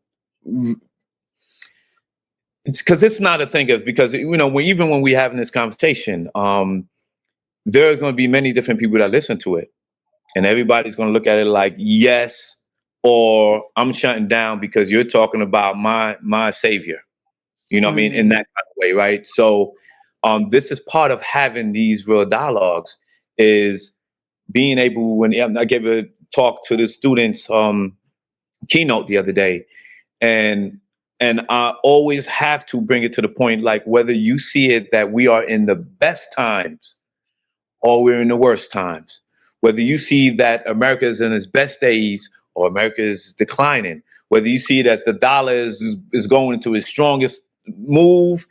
S6: It's because it's not a thing of, because, you know, even when we're having this conversation, there are going to be many different people that listen to it, and everybody's going to look at it like, yes, or I'm shutting down because you're talking about my savior, you know what I mean, in that kind of way, right? So this is part of having these real dialogues, is being able, when I gave a talk to the students keynote the other day, and I always have to bring it to the point, like, whether you see it that we are in the best times or we're in the worst times, whether you see that America is in its best days or America is declining, whether you see it as the dollar is going into its strongest move,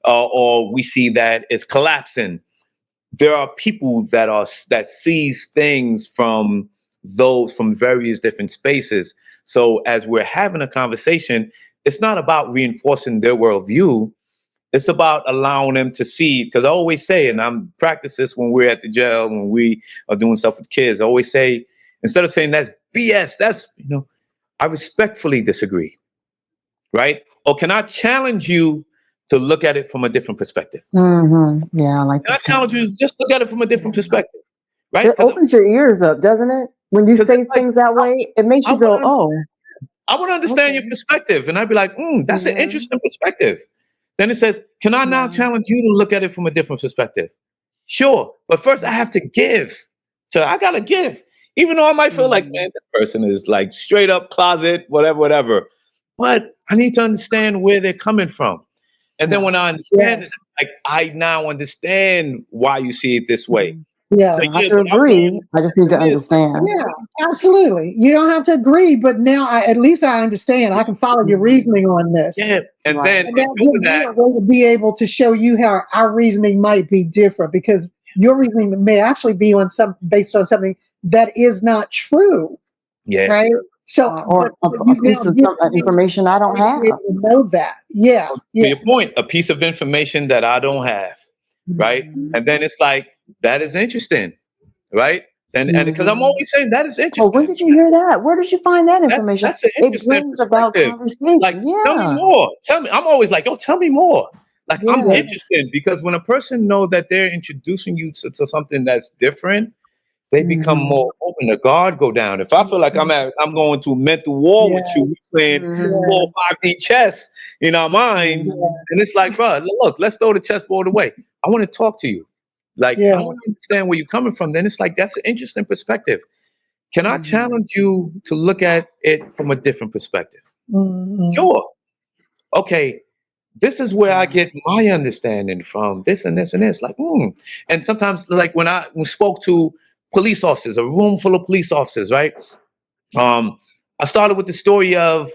S6: or we see that it's collapsing. There are people that sees things from various different spaces. So as we're having a conversation, it's not about reinforcing their worldview. It's about allowing them to see, because I always say, and I'm practice this when we're at the jail, when we are doing stuff with kids, I always say, instead of saying that's BS, I respectfully disagree, right? Or can I challenge you to look at it from a different perspective?
S12: Mm-hmm. Yeah, I like that.
S6: Can I challenge you to just look at it from a different perspective, right?
S12: It opens your ears up, doesn't it? When you say things that way, it makes you go, oh.
S6: I want to understand your perspective. And I'd be like, that's an interesting perspective. Then it says, can I now challenge you to look at it from a different perspective? Sure. But first I have to give. So I got to give. Even though I might feel like, man, this person is like straight up closet, whatever. But I need to understand where they're coming from. And then when I understand it, like, I now understand why you see it this way.
S1: Yeah,
S12: I don't have to agree. I just need to understand.
S1: Yeah, absolutely. You don't have to agree, but now at least I understand. I can follow your reasoning on this.
S6: Yeah, and then
S1: that gives me a way to be able to show you how our reasoning might be different, because your reasoning may actually be based on something that is not true.
S6: Yeah.
S1: Right. So,
S12: or a piece of information I don't have.
S1: Know that. Yeah.
S6: To your point, a piece of information that I don't have. Right. And then it's like, that is interesting. Right. And because I'm always saying that is interesting.
S12: Well, when did you hear that? Where did you find that information?
S6: That's an interesting perspective. Like, tell me more. Tell me. I'm always like, tell me more. Like, I'm interested, because when a person knows that they're introducing you to something that's different, they become more open. The guard go down. If I feel like I'm going to a mental war with you, we're playing 4 or 5D chess in our minds, and it's like, bro, look, let's throw the chessboard away. I want to talk to you. Like, I want to understand where you're coming from. Then it's like, that's an interesting perspective. Can I challenge you to look at it from a different perspective? Sure. Okay. This is where I get my understanding from, this and this and this. Like, And sometimes, like, when I spoke to police officers, a room full of police officers, right? I started with the story of,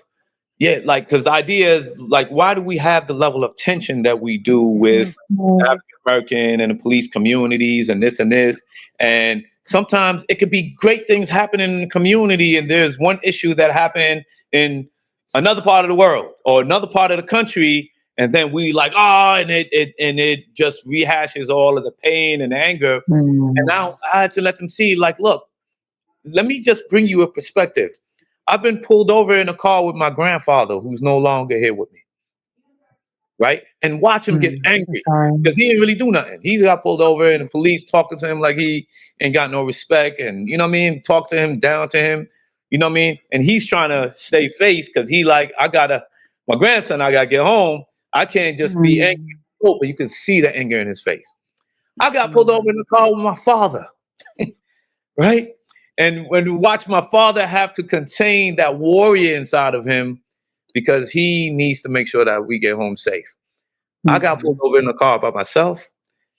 S6: because the idea is, like, why do we have the level of tension that we do with African American and the police communities and this and this? And sometimes it could be great things happening in the community, and there's one issue that happened in another part of the world or another part of the country, and then we like, and it just rehashes all of the pain and anger. And now I had to let them see, like, look, let me just bring you a perspective. I've been pulled over in a car with my grandfather, who's no longer here with me. Right? And watch him get angry, because he didn't really do nothing. He got pulled over and the police talking to him like he ain't got no respect. And, you know what I mean? Talk to him, down to him. You know what I mean? And he's trying to stay face, because he like, my grandson, I got to get home. I can't just be angry. But you can see the anger in his face. I got pulled over in the car with my father. Right? And when you watch my father have to contain that warrior inside of him, because he needs to make sure that we get home safe. I got pulled over in the car by myself,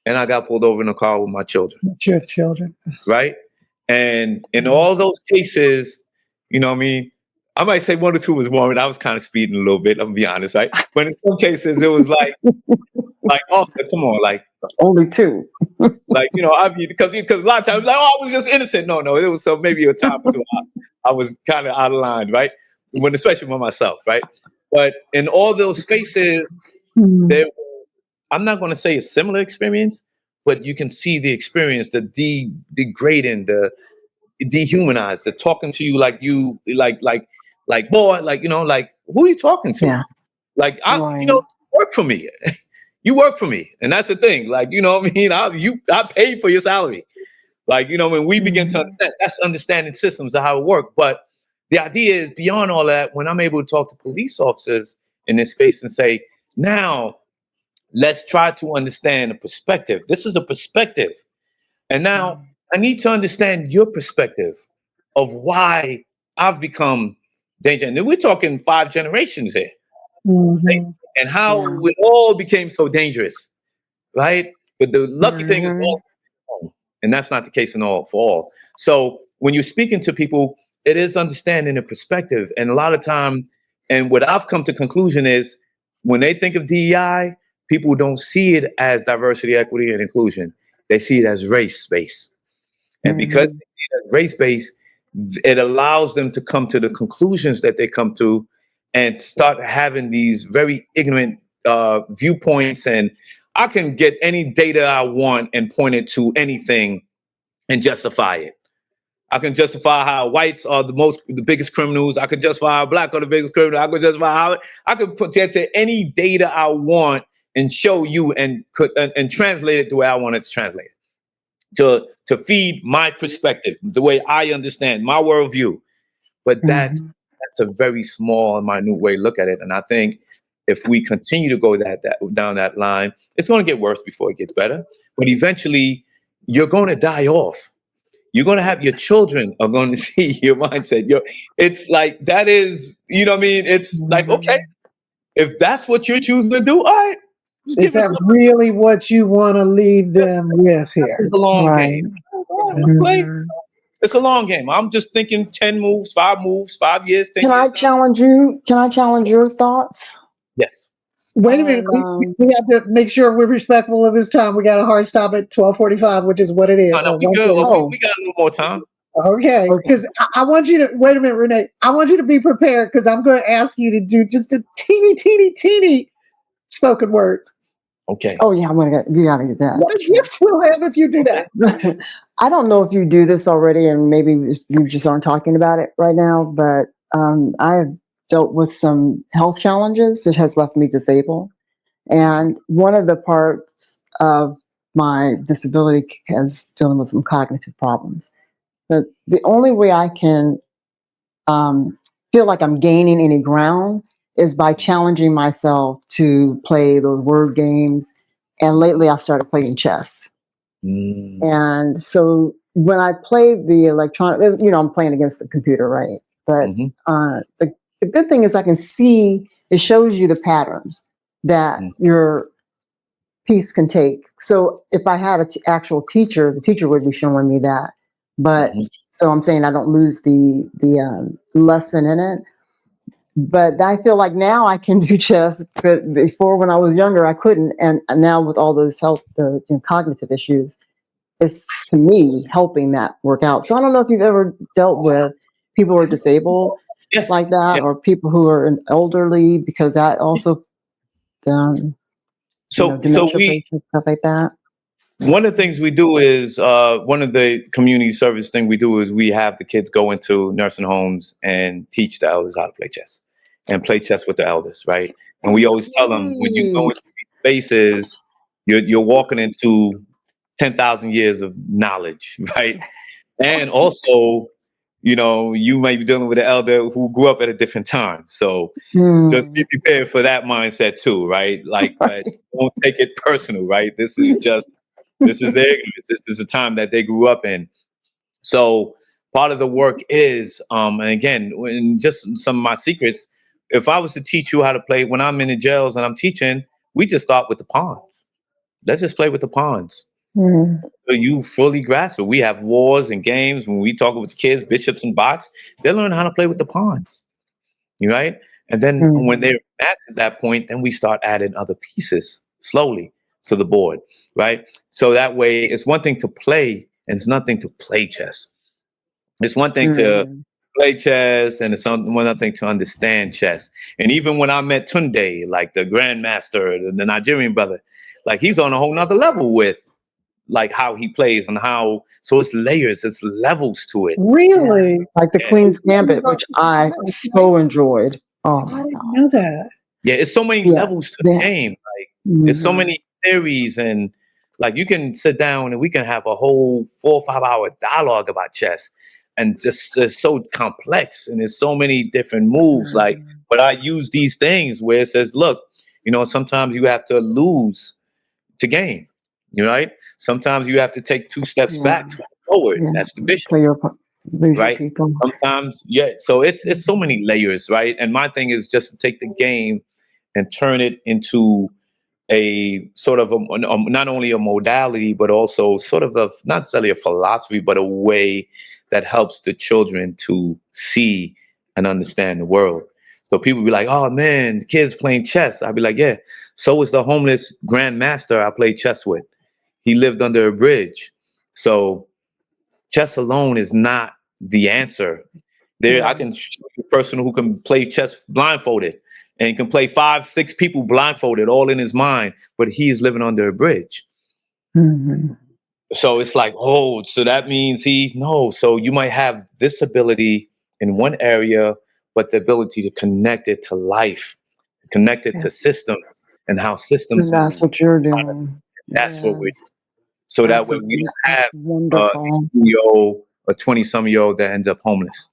S6: and I got pulled over in the car with my children.
S1: Your children.
S6: Right? And in all those cases, you know what I mean? I might say 1 or 2 was warranted. I was kind of speeding a little bit, I'm gonna be honest, right? But in some cases, it was like, officer, come on, like,
S12: only 2.
S6: Like, you know, I mean, because a lot of times, like, I was just innocent. No, it was maybe a time or 2 I was kind of out of line, right? Especially with myself, right? But in all those spaces, I'm not going to say a similar experience, but you can see the experience, the degrading, the dehumanized, the talking to you like you, like boy, like, you know, like, who are you talking to?
S12: Yeah.
S6: Like, you know, work for me. You work for me. And that's the thing. Like, you know what I mean? I paid for your salary. Like, you know, when we begin to understand, that's understanding systems of how it works. But the idea is, beyond all that, when I'm able to talk to police officers in this space and say, now let's try to understand a perspective. This is a perspective. And now I need to understand your perspective of why I've become dangerous. And we're talking 5 generations here. Right? And how it all became so dangerous, right? But the lucky thing is, all, and that's not the case for all. So when you're speaking to people, it is understanding the perspective. And a lot of time, and what I've come to conclusion is when they think of DEI, people don't see it as diversity, equity, and inclusion. They see it as race-based. And because they see it as race-based, it allows them to come to the conclusions that they come to and start having these very ignorant viewpoints. And I can get any data I want and point it to anything and justify it. I can justify how whites are the biggest criminals. I can justify how black are the biggest criminals. I can justify how I can put that to any data I want and show you and translate it the way I want it to translate it. To feed my perspective, the way I understand my worldview. But that's a very small and minute way to look at it. And I think if we continue to go down that line, it's going to get worse before it gets better. But eventually, you're going to die off. You're going to have your children are going to see your mindset. It's like, that is, you know what I mean? It's like, okay, if that's what you're choosing to do, all right.
S1: Is that really what you want to leave them with here?
S6: It's a long game. It's a long game. I'm just thinking 10 moves, 5 years. 10
S12: Can I challenge you? Can I challenge your thoughts?
S6: Yes.
S1: Wait a minute. We have to make sure we're respectful of his time. We got a hard stop at 12:45, which is what it is.
S6: No, we good. We got a little more time.
S1: Okay, because I want you to wait a minute, Renee. I want you to be prepared because I'm going to ask you to do just a teeny spoken word.
S6: Okay.
S12: Oh yeah, you gotta get that.
S1: What a gift we'll have if you do that.
S12: I don't know if you do this already, and maybe you just aren't talking about it right now. But I've dealt with some health challenges that has left me disabled, and one of the parts of my disability is dealing with some cognitive problems. But the only way I can feel like I'm gaining any ground is by challenging myself to play those word games. And lately I started playing chess. And so when I play the electronic, I'm playing against the computer, right? But the good thing is I can see, it shows you the patterns that your piece can take. So if I had an actual teacher, the teacher would be showing me that. But so I'm saying I don't lose the lesson in it. But I feel like now I can do chess, but before when I was younger, I couldn't. And now with all those cognitive issues, it's to me helping that work out. So I don't know if you've ever dealt with people who are disabled like that, or people who are elderly, because that also, dementia patients, stuff like that.
S6: One of the things we do is, one of the community service thing we do is we have the kids go into nursing homes and teach the elders how to play chess and play chess with the elders, right? And we always tell them, when you go into these spaces, you're walking into 10,000 years of knowledge, right? And also, you might be dealing with an elder who grew up at a different time. So just be prepared for that mindset too, right? Like, but don't take it personal, right? This is their ignorance. This is the time that they grew up in. So part of the work is, and again, when just some of my secrets, if I was to teach you how to play, when I'm in the jails and I'm teaching, we just start with the pawns. Let's just play with the pawns. So you fully grasp it. We have wars and games. When we talk with the kids, bishops and bots, they learn how to play with the pawns, right? And then when they're at that point, then we start adding other pieces slowly to the board, right? So that way, it's one thing to play, and it's nothing to play chess. It's one thing to play chess, and it's one other thing to understand chess. And even when I met Tunde, like the grandmaster, the Nigerian brother, like he's on a whole nother level with like how he plays and how, so it's layers, it's levels to it.
S1: Really?
S12: Like the Queen's Gambit, which I so enjoyed. Oh,
S1: I didn't know that.
S6: Yeah, it's so many levels to the game. Like there's so many theories, and like you can sit down and we can have a whole 4 or 5 hour dialogue about chess. And just it's so complex, and there's so many different moves. Like, but I use these things where it says, look, sometimes you have to lose to gain, right? Sometimes you have to take 2 steps back to forward. That's the bishop, right? Sometimes, so it's so many layers, right? And my thing is just to take the game and turn it into a sort of not only a modality, but also sort of not necessarily a philosophy, but a way that helps the children to see and understand the world. So people be like, oh man, the kids playing chess. I'd be like, yeah, so is the homeless grandmaster I played chess with. He lived under a bridge. So chess alone is not the answer. I can show you a person who can play chess blindfolded and can play 5, 6 people blindfolded, all in his mind, but he is living under a bridge.
S12: Mm-hmm.
S6: So it's like, oh, so that means so you might have this ability in one area, but the ability to connect it to life, connect it to systems and how systems.
S12: And that's what you're doing.
S6: That's what we're doing. So that way we don't have a 20-some-year-old that ends up homeless.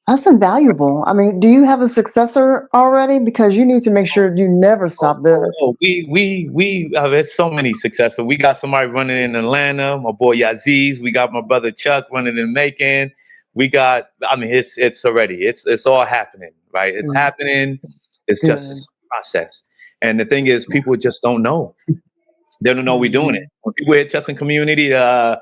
S12: That's invaluable. I mean, do you have a successor already? Because you need to make sure you never stop this.
S6: Oh, we have had so many successors. We got somebody running in Atlanta, my boy Yaziz. We got my brother Chuck running in Macon. We got, it's already, it's all happening, right? It's happening. It's just a process. And the thing is, people just don't know. They don't know we're doing it. When people hear chess and community, either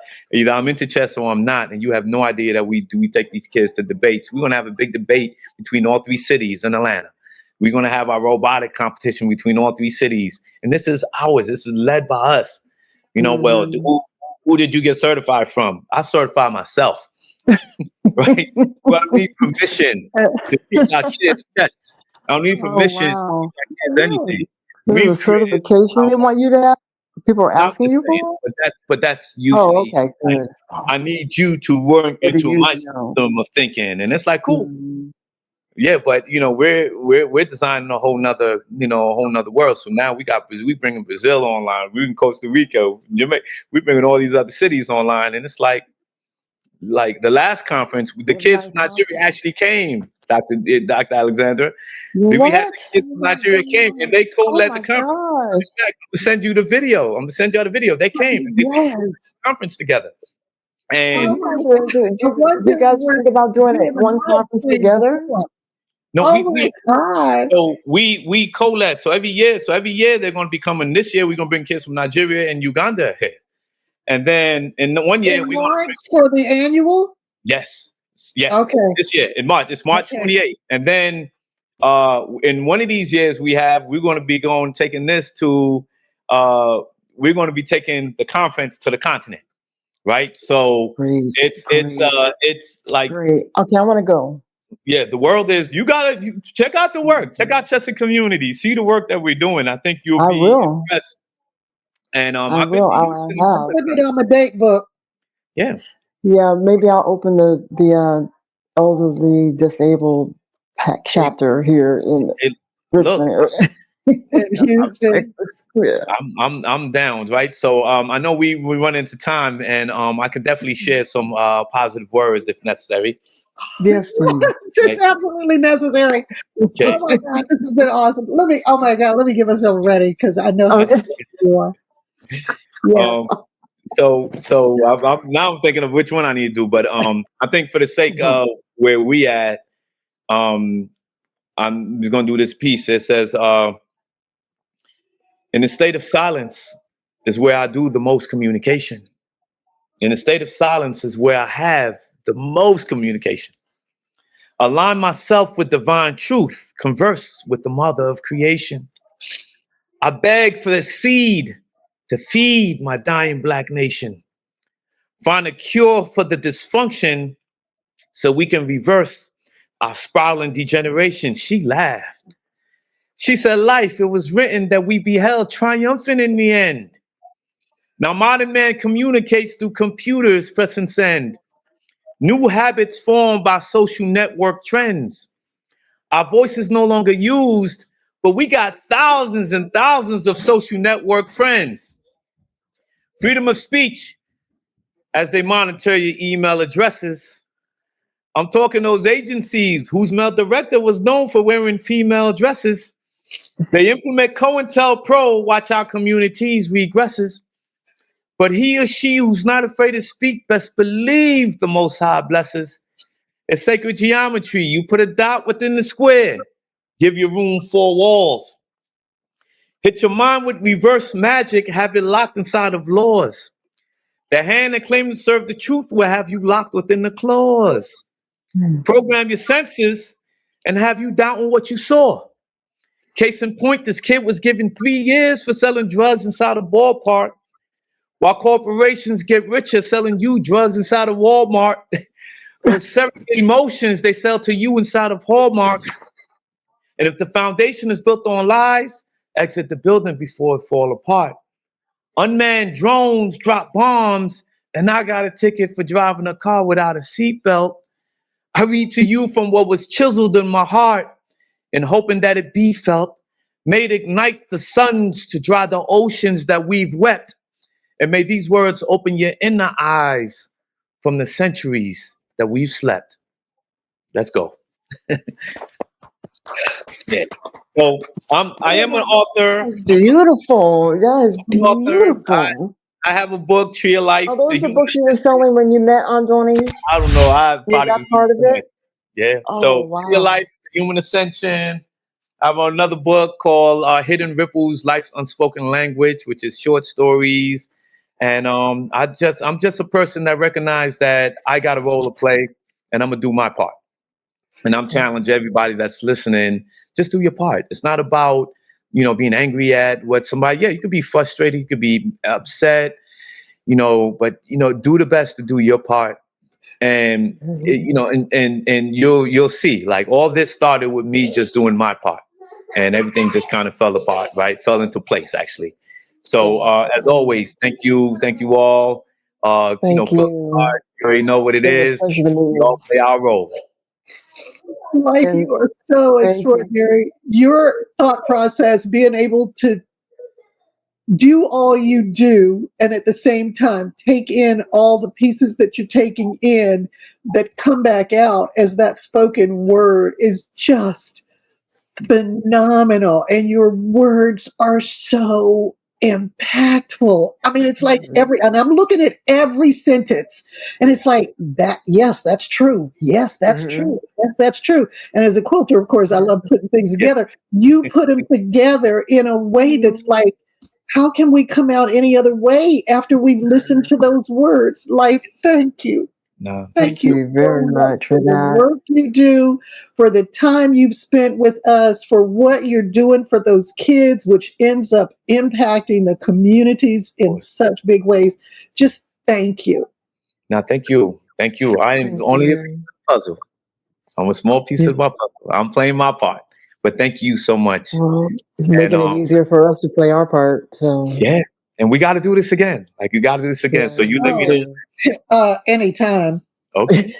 S6: I'm into chess or I'm not, and you have no idea that we take these kids to debates. We're going to have a big debate between all 3 cities in Atlanta. We're going to have our robotic competition between all 3 cities. And this is ours. This is led by us. Well, who did you get certified from? I certified myself. Right? Well, I need permission to teach our kids chess. I don't need permission to teach anything.
S12: There's a certification they want you to have? People are asking you for it?
S6: But that's usually, I need you to work into my system of thinking. And it's like, cool. Yeah, but we're designing a whole nother world. So now we bringing Brazil online, we're in Costa Rica, we're bringing all these other cities online, and it's like the last conference, the kids from Nigeria actually came. Dr. Alexander, we had the kids from Nigeria came and they co-led the conference. I'm gonna send you the video. I'm gonna send you the video. They came and they did the conference together. And
S12: do you guys think about doing it one conference together?
S6: No, we co-led. So every year they're going to be coming. This year we're going to bring kids from Nigeria and Uganda here, and then in one year
S1: we March for the annual.
S6: Yes.
S1: Okay.
S6: This year in March, it's March 28th, and then in one of these years we're going to be taking this to we're going to be taking the conference to the continent, right? So it's like
S12: okay, I want to go.
S6: Yeah, the world is. You gotta check out the work. Check out Chess and Community. See the work that we're doing. I think you'll be impressed. And
S12: I will.
S1: I'll put it on my date book.
S6: Yeah.
S12: Yeah, maybe I'll open the elderly disabled chapter here in Richmond.
S6: I'm down, right? So I know we run into time, and I can definitely share some positive words if necessary.
S12: Yes, please.
S1: It's absolutely necessary.
S6: Okay.
S1: Oh my God, this has been awesome. Let me get myself ready because I know how you are. Yes.
S6: So I'm thinking of which one I need to do, but I think for the sake of where we at, I'm just gonna do this piece. It says, in a state of silence is where I do the most communication. In a state of silence is where I have the most communication. Align myself with divine truth, converse with the mother of creation. I beg for the seed to feed my dying Black nation. Find a cure for the dysfunction so we can reverse our spiraling degeneration. She laughed. She said, life, it was written that we beheld triumphant in the end. Now modern man communicates through computers, press and send. New habits formed by social network trends. Our voice is no longer used, but we got thousands and thousands of social network friends. Freedom of speech, as they monitor your email addresses. I'm talking those agencies whose male director was known for wearing female dresses. They implement COINTELPRO, watch our communities regresses. But he or she who's not afraid to speak, best believe the Most High blesses. It's sacred geometry. You put a dot within the square. Give your room 4 walls. Hit your mind with reverse magic, have it locked inside of laws. The hand that claims to serve the truth will have you locked within the claws. Program your senses and have you doubting what you saw. Case in point, this kid was given 3 years for selling drugs inside a ballpark, while corporations get richer selling you drugs inside of Walmart. Those surrogate emotions they sell to you inside of Hallmarks. And if the foundation is built on lies, exit the building before it fall apart. Unmanned drones drop bombs, and I got a ticket for driving a car without a seatbelt. I read to you from what was chiseled in my heart, and hoping that it be felt, may it ignite the suns to dry the oceans that we've wept. And may these words open your inner eyes from the centuries that we've slept. Let's go. Yeah. So I am an author.
S12: That's beautiful. That is beautiful.
S6: I have a book, Tree of Life.
S12: Are those the books you were selling when you met Andoni?
S6: I don't know. I
S12: Was that part of it?
S6: Yeah.
S12: Oh,
S6: So
S12: wow.
S6: Tree of Life, Human Ascension. I have another book called Hidden Ripples, Life's Unspoken Language, which is short stories. And I'm just a person that recognizes that I got a role to play, and I'm gonna do my part. And I'm challenging everybody that's listening, just do your part. It's not about, being angry at what somebody, you could be frustrated, you could be upset, but, do the best to do your part. And, and you'll see, like, all this started with me just doing my part, and everything just kind of fell apart, right? Fell into place, actually. So, as always, thank you all.
S12: Thank you.
S6: You already know what it is. We all play our role.
S1: Life, you are so extraordinary. Your thought process, being able to do all you do and at the same time take in all the pieces that you're taking in that come back out as that spoken word is just phenomenal. And your words are so impactful. I mean, it's like and I'm looking at every sentence and it's like that. Yes, that's true. Yes, that's true. Yes, that's true. And as a quilter, of course, I love putting things together. You put them together in a way that's like, how can we come out any other way after we've listened to those words? Life, thank you.
S6: No,
S12: thank you very much for that.
S1: The work you do, for the time you've spent with us, for what you're doing for those kids, which ends up impacting the communities in such big ways. Just thank you.
S6: No, thank you. Thank you. I'm only a piece of the puzzle. I'm a small piece of my puzzle. I'm playing my part. But thank you so much.
S12: Well, it's making it easier for us to play our part. So
S6: yeah. And we got to do this again. Like, you got to do this again. So you let me know.
S1: Anytime.
S6: Okay.